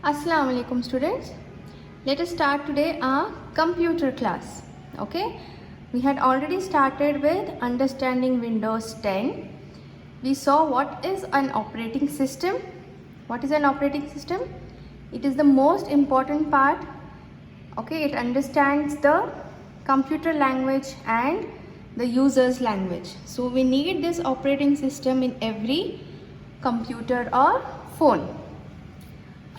Assalamu alaikum students. Let us start today our computer class. Okay, we had already started with understanding Windows 10. We saw what is an operating system. What is an operating system? It is the most important part. Okay, it understands the computer language and the user's language. So we need this operating system in every computer or phone.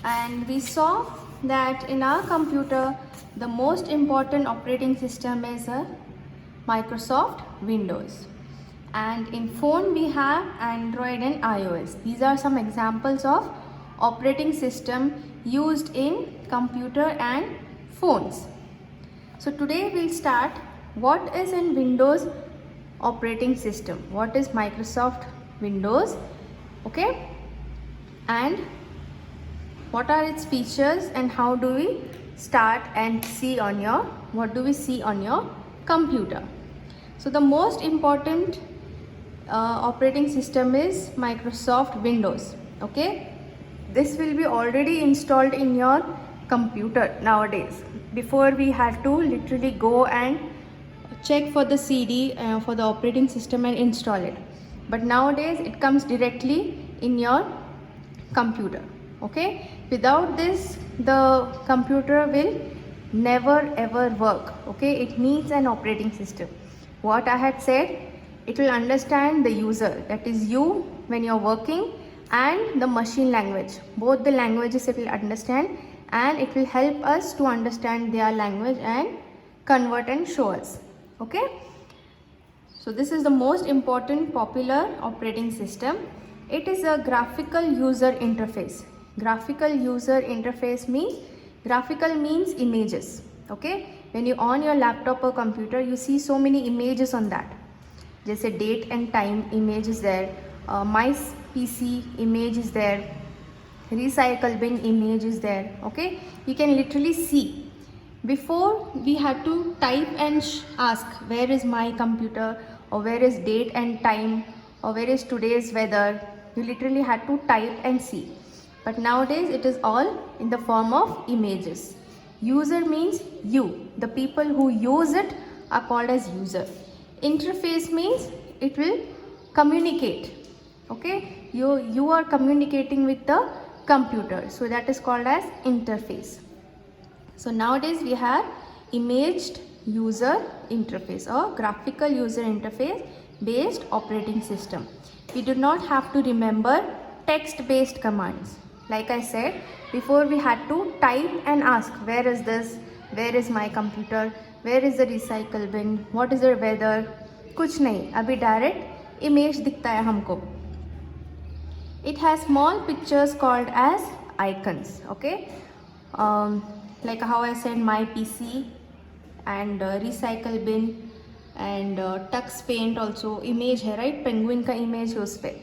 And we saw that in our computer the most important operating system is a Microsoft Windows, and in phone we have Android and iOS. These are some examples of operating system used in computer and phones. So today we'll start what is in Windows operating system, what is Microsoft Windows, okay, and what are its features and how do we start and see on your, what do we see on your computer. So the most important operating system is Microsoft Windows. Okay, this will be already installed in your computer nowadays. Before we had to literally go and check for the CD for the operating system and install it, but nowadays it comes directly in your computer. Okay, without this the computer will never ever work. Okay, it needs an operating system. What I had said, it will understand the user, that is you when you're working, and the machine language. Both the languages it will understand, and it will help us to understand their language and convert and show us. Okay, so this is the most important popular operating system. It is a graphical user interface. Graphical user interface means, graphical means images. Okay, when you on your laptop or computer you see so many images on that. Just a date and time image is there, my PC image is there, recycle bin image is there. Okay, you can literally see. Before we had to type and ask where is my computer, or where is date and time, or where is today's weather. You literally had to type and see. But nowadays it is all in the form of images. User means you. The people who use it are called as user. Interface means it will communicate. Okay, you are communicating with the computer, so that is called as interface. So nowadays we have imaged user interface or graphical user interface based operating system. We do not have to remember text based commands. Like I said, before we had to type and ask where is this, where is my computer, where is the recycle bin, what is the weather. कुछ नहीं, अभी direct image दिखता है हमको. It has small pictures called as icons. Okay, like how I said, my PC and recycle bin and tux paint also image है, right? Penguin का image है उस पे.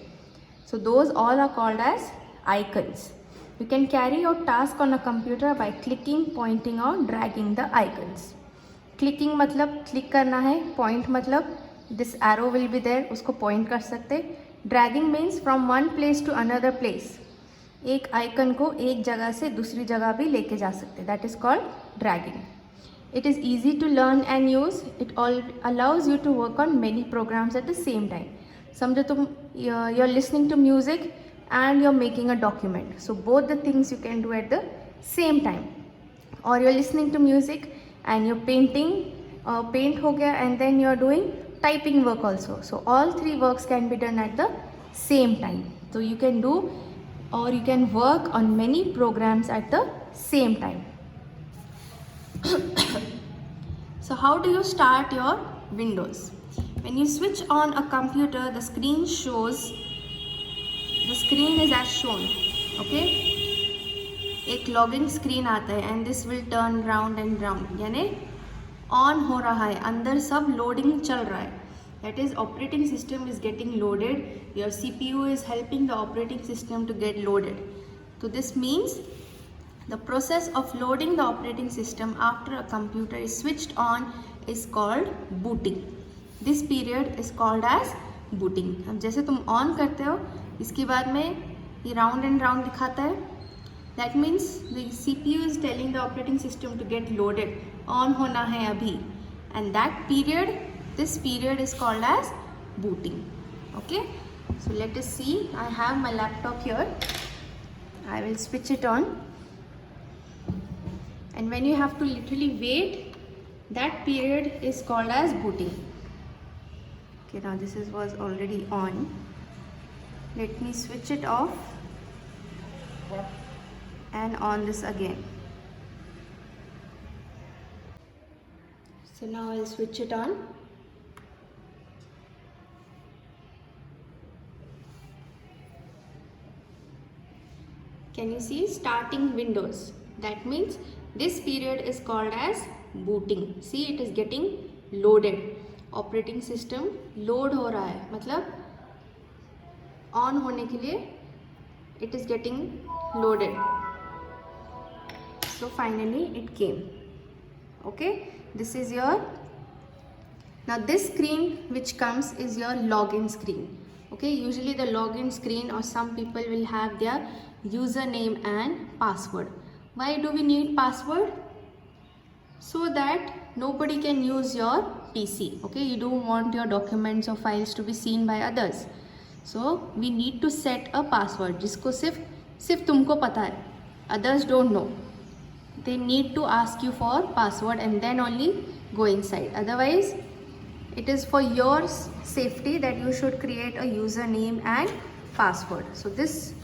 So those all are called as icons. You can carry your task on a computer by clicking, pointing or dragging the icons. Clicking मतलब click करना है, point मतलब this arrow will be there, उसको point कर सकते. Dragging means from one place to another place. एक icon को एक जगह से दूसरी जगह भी लेके जा सकते. That is called dragging. It is easy to learn and use. It all allows you to work on many programs at the same time. समझो तुम you're listening to music and you're making a document. So both the things you can do at the same time. Or you're listening to music and you're painting, paint ho gaya, and then you're doing typing work also. So all three works can be done at the same time. So you can do, or you can work on many programs at the same time. So how do you start your Windows? When you switch on a computer, the screen is as shown. Okay, एक logging screen आता है and this will turn round and round, यानी on हो रहा है, अंदर सब loading चल रहा है. That is, operating system is getting loaded. Your CPU is helping the operating system to get loaded. So this means the process of loading the operating system after a computer is switched on is called booting. This period is called as booting. अब जैसे तुम on करते हो, इसके बाद में ये round and round दिखाता है, That means the CPU is telling the operating system to get loaded. On hona hai abhi. And that period, this period is called as booting. Okay. So let us see. I have my laptop here. I will switch it on. And when you have to literally wait, that period is called as booting. Okay, now this was already on. Let me switch it off and on this again. So now I'll switch it on. Can you see starting Windows? That means this period is called as booting. See, it is getting loaded. Operating system load हो रहा है, मतलब on होने के लिए it is getting loaded. So finally it came. Okay, this is your, now this screen which comes is your login screen. Okay, usually the login screen, or some people will have their username and password. Why do we need password? So that nobody can use your PC. Okay, you don't want your documents or files to be seen by others. So we need to set a password जिसको सिर्फ तुमको पता है, others don't know. They need to ask you for password and then only go inside. Otherwise, it is for your safety that you should create a username and password. So this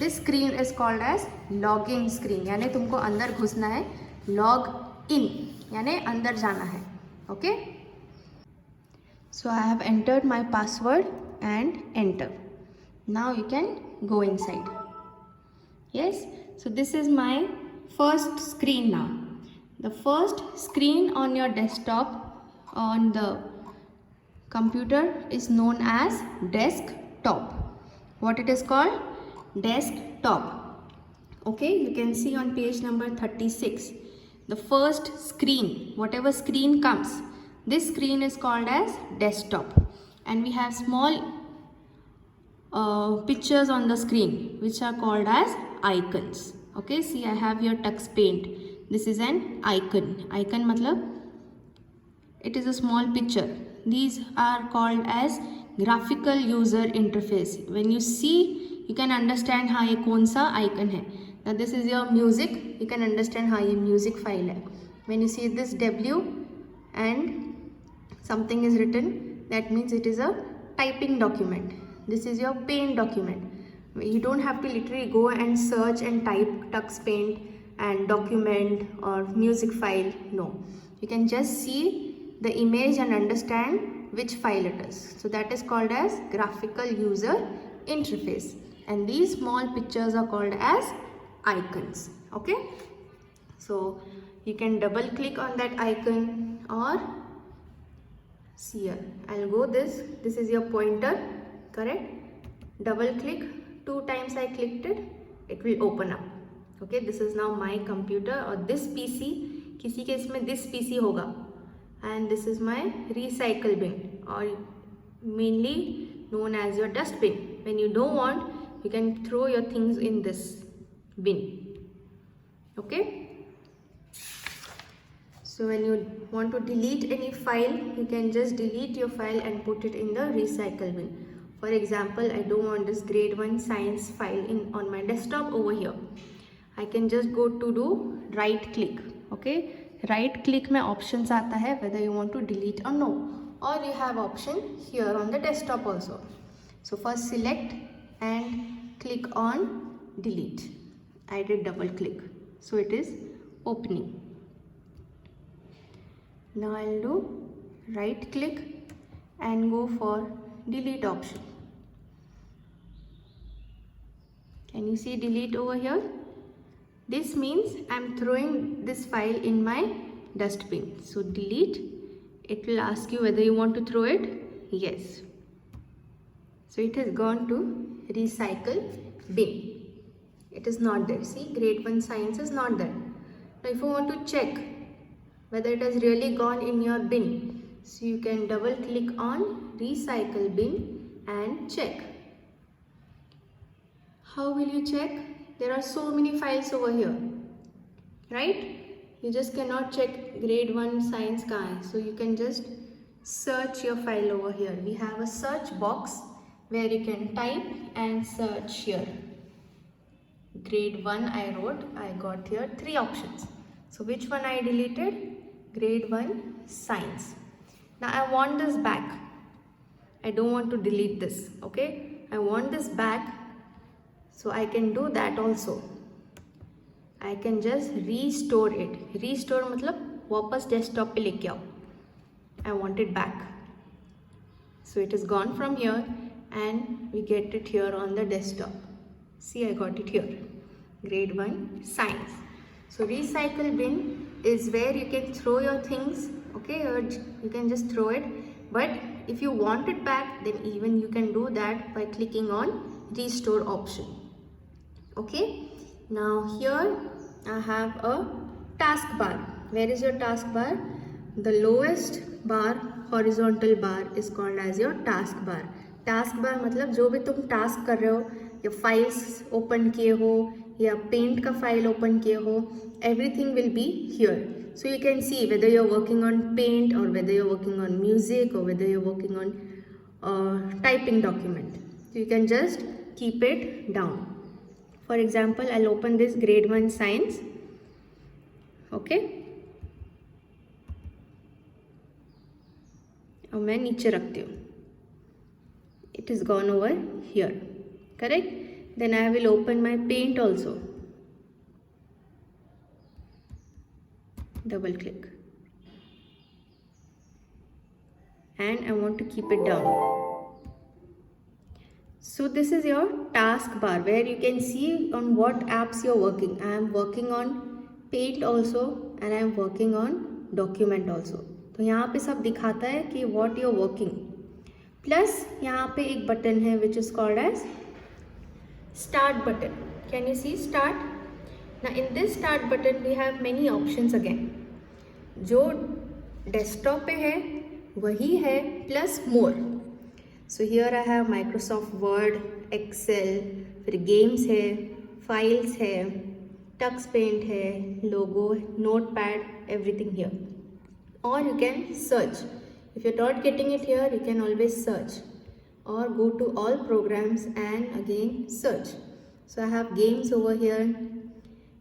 screen is called as login screen. यानी तुमको अंदर घुसना है, log in यानी अंदर जाना है. Okay. So I have entered my password and enter. Now you can go inside. Yes. So this is my first screen now. The first screen on your desktop on the computer is known as desktop. What it is called? Desktop. Okay, you can see on page number 36. The first screen, whatever screen comes, this screen is called as desktop. And we have small pictures on the screen which are called as icons. Okay, see, I have here Tux Paint. This is an icon. Icon matlab it is a small picture. These are called as graphical user interface. When you see, you can understand हाँ ये कौन सा icon है. Now this is your music. You can understand हाँ ये music file है. When you see this W and something is written, that means it is a typing document. This is your Paint document. You don't have to literally go and search and type Tux Paint and document or music file. No, you can just see the image and understand which file it is. So that is called as graphical user interface. And these small pictures are called as icons. Okay, so you can double click on that icon, or see here, I'll go this is your pointer, correct? Double click 2 times, I clicked it, it will open up. Okay, this is now my computer or this PC. किसी के इसमें this PC होगा. And this is my recycle bin, or mainly known as your dustbin. When you don't want, you can throw your things in this bin. Okay, so when you want to delete any file, you can just delete your file and put it in the recycle bin. For example, I don't want this grade 1 science file on my desktop over here. I can just go to do right click. Okay, right click में options आता है whether you want to delete or no, or you have option here on the desktop also. So first select and click on delete. I did double click, so it is opening. Now I'll do right click and go for delete option. Can you see delete over here? This means I'm throwing this file in my dustbin. So delete, it will ask you whether you want to throw it. Yes. So it has gone to recycle bin. It is not there. See, grade 1 science is not there. Now if you want to check whether it has really gone in your bin, so you can double click on recycle bin and check. How will you check? there are so many files over here, right? You just cannot check grade 1 science kahan hai, so you can just search your file over here. We have a search box where you can type and search here. Grade 1 I wrote, I got here 3 options. So which one I deleted? Grade 1 science. Now I want this back. I don't want to delete this, okay? I want this back, so I can do that also. I can just restore it. Restore मतलब वापस desktop पे लेके आओ. I want it back. So it is gone from here and we get it here on the desktop. See, I got it here. Grade 1 science. So recycle bin is where you can throw your things, okay, or you can just throw it. But if you want it back, then even you can do that by clicking on restore option. Okay, now here I have a taskbar. Where is your taskbar? The lowest bar, horizontal bar is called as your taskbar. Taskbar मतलब जो भी तुम task कर रहे हो, या files open किए हो या पेंट का फाइल ओपन किए हो, everything will be here. So you can see whether you're working on paint or whether you're working on music or whether you're working on typing document. So you can just keep it down. For example, I'll open this grade 1 science. Okay. और मैं नीचे रखती हूँ. It is gone over here. Correct? Then I will open my paint also. Double click. And I want to keep it down. So this is your taskbar where you can see on what apps you're working. I am working on paint also and I am working on document also. तो यहाँ पे सब दिखाता है कि what you're working. Plus यहाँ पे एक बटन है which is called as start button. Can you see start? Now in this start button we have many options again. जो desktop पे है वही है plus more. So here I have Microsoft Word, Excel, फिर games है, files है, tux paint है, logo, notepad, everything here. Or you can search. If you're not getting it here, you can always search. Or go to all programs and again search. So I have games over here,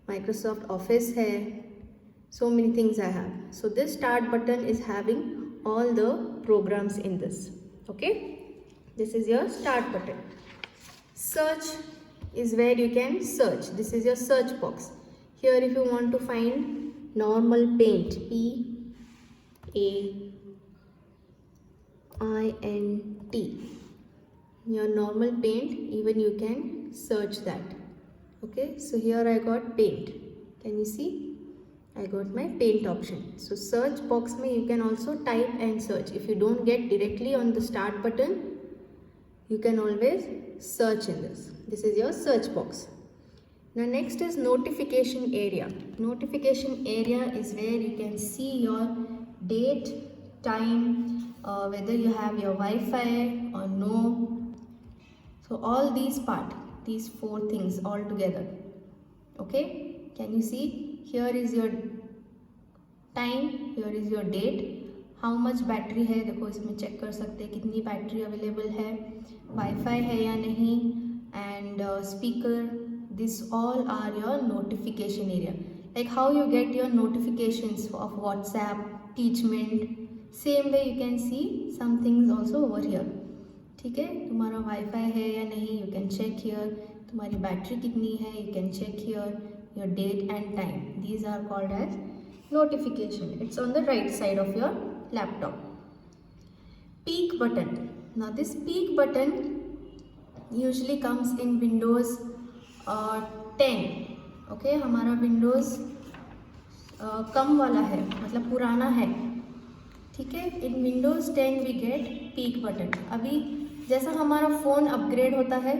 Microsoft Office है, so many things I have. So this start button is having all the programs in this. Okay, this is your start button. Search is where you can search. This is your search box. Here if you want to find normal paint, P-A-I-N-T, your normal paint, even you can search that. Okay, so here I got paint. Can you see? I got my paint option. So search box mein you can also type and search. If you don't get directly on the start button, you can always search in this. This is your search box. Now next is notification area. Notification area is where you can see your date, time, whether you have your Wi-Fi or no. So all these these 4 things all together. Okay, can you see? Here is your time, here is your date, how much battery है, देखो इसमें check कर सकते हैं कितनी battery available है, wifi है या नहीं, and speaker. This all are your notification area. Like how you get your notifications of WhatsApp, Teachment. Same way you can see some things also over here. ठीक है, तुम्हारा वाईफाई है या नहीं, you can check here. तुम्हारी battery कितनी है, you can check here. Your date and time. These are called as notification. It's on the right side of your laptop. Peek button. Now this peek button usually comes in Windows 10. Okay, हमारा Windows कम वाला है, मतलब पुराना है. ठीक है, in Windows 10 we get peek button. अभी जैसा हमारा फ़ोन अपग्रेड होता है,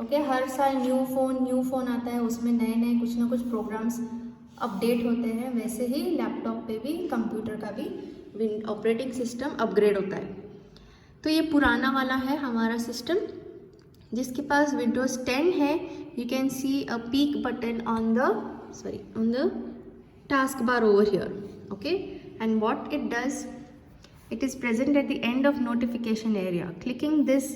ओके, हर साल न्यू फ़ोन आता है, उसमें नए नए कुछ ना कुछ प्रोग्राम्स अपडेट होते हैं, वैसे ही लैपटॉप पे भी, कंप्यूटर का भी ऑपरेटिंग सिस्टम अपग्रेड होता है. तो ये पुराना वाला है हमारा सिस्टम. जिसके पास विंडोज 10 है, you can see a peak button on the task bar over here. Okay, and what it does, it is present at the end of notification area. Clicking this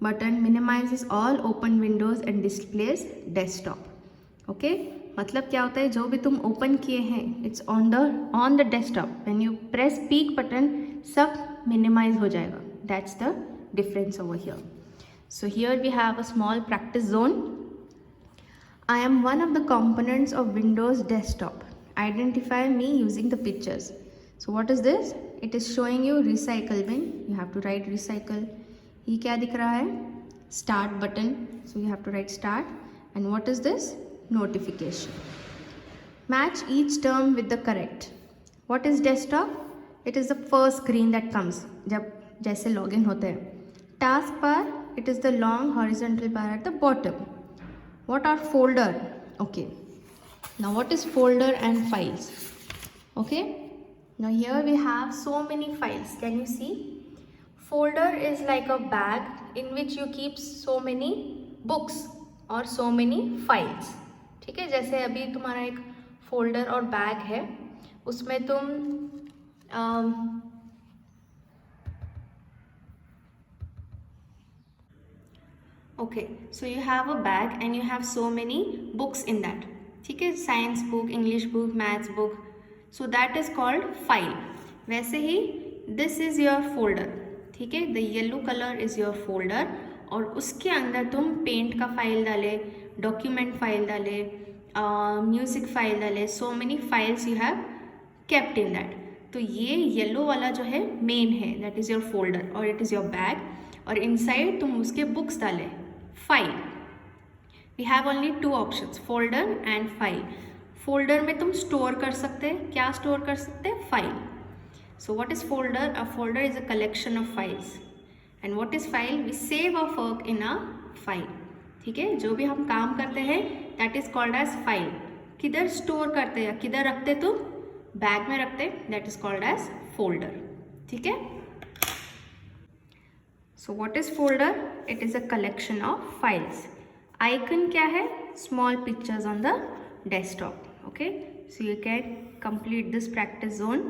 button minimizes all open windows and displays desktop. Okay, मतलब क्या होता है, जो भी तुम open किए हैं it's on the desktop. When you press peak button सब मिनिमाइज हो जाएगा. That's the difference over here. So here we have a small practice zone. I am one of the components of Windows desktop. Identify me using the pictures. So what is this? It is showing you recycle bin. You have to write recycle. ये क्या दिख रहा है? Start button. So you have to write start. And what is this? Notification. Match each term with the correct. What is desktop? It is the first screen that comes जब जैसे login होते हैं. Task bar. It is the long horizontal bar at the bottom. What are folder? Okay, now what is folder and files? Okay, now here we have so many files. Can you see? Folder is like a bag in which you keep so many books or so many files. ठीक है, जैसे अभी तुम्हारा एक folder और bag है, उसमें तुम okay, so you have a bag and you have so many books in that. ठीक है, science book, English book, maths book. So that is called file. वैसे ही दिस इज योर फोल्डर. ठीक है, the yellow colour is your folder. और उसके अंदर तुम paint का फाइल डाले, डॉक्यूमेंट फाइल डाले, म्यूजिक फाइल डाले, so many files you have kept in that. तो ये येलो वाला जो है मेन है, दैट इज़ योर फोल्डर और इट इज़ योर बैग. और इनसाइड तुम उसके बुक्स डाले, file. We have only two options, folder and file. Folder में तुम स्टोर कर सकते हैं, क्या स्टोर कर सकते हैं? File. So what is folder? A folder is a collection of files. And what is file? We save a work in a file. ठीक है, जो भी हम काम करते हैं that is called as file. किधर स्टोर करते हैं, किधर रखते तुम? बैग में रखते, that is called as folder. ठीक है. So what is folder? It is a collection of files. Icon क्या है? Small pictures on the desktop. Okay. So you can complete this practice zone.